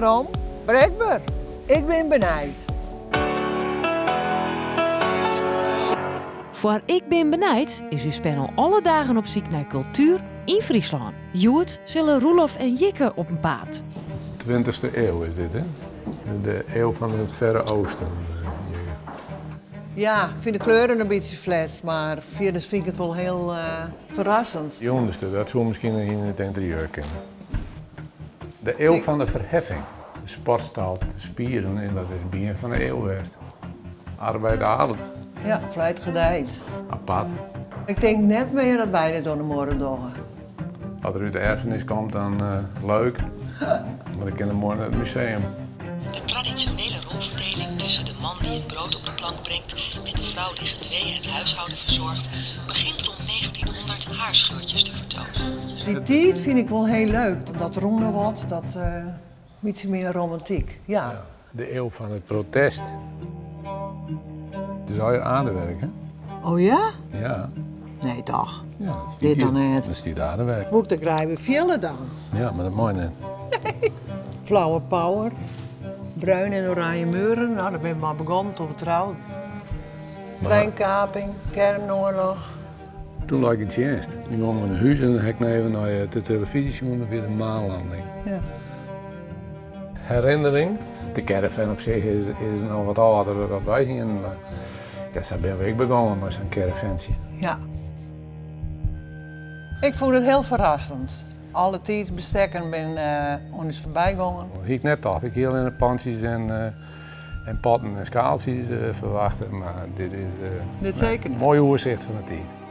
Waarom? Brekbaar. Ik ben benijd. Voor Ik ben benijd is uw panel alle dagen op zoek naar cultuur in Friesland. Joet zullen Roelof en Jikke op een paad. 20e eeuw is dit, hè? De eeuw van het Verre Oosten. Ja, ik vind de kleuren een beetje flats, maar verder vind ik het wel heel verrassend. Die onderste, dat zou misschien in het interieur kunnen. De eeuw van de verheffing. De sportstal, de spieren, en dat is het begin van de eeuw geweest. Arbeid adem. Ja, vlijt gedijt. Apart. Ik denk net meer dat wij dit door de morgen doen. Als er uit de erfenis komt, dan leuk. Maar ik ken hem morgen naar het museum. De traditionele rolverdeling tussen de man die het brood op de plank brengt en de vrouw die gedwee het huishouden verzorgt, begint rond 1900 haarscheurtjes te vertonen. Die tijd vind ik wel heel leuk. Dat roende wat, dat iets meer romantiek. Ja. De eeuw van het protest. Het is al je aardewerk, hè? Oh ja? Ja. Nee, toch. Ja, dat is Dit dan net. Dat is die aardewerk. Moet ik de krijgen villen dan? Ja, maar dat mooi net. Flower power. Bruin en oranje muren. Nou, daar ben ik maar begonnen tot getrouwd. Treinkaping, kernoorlog. Toen lag ik het eerst. Die woonde in een huis en dan heb ik even naar de televisie en weer de maanlanding. Ja. Herinnering. De caravan op zich is nog wat ouder dan wij hier. Maar ja, zo ben ik begonnen met zo'n caravantje. Ja. Ik vond het heel verrassend. Alle tijdsbestekken ben ons voorbij gegaan. Ik net dacht ik heel in de pandjes en potten en skaaltjes verwachten, maar dit is Dit zeker niet. een mooi overzicht van de tijd.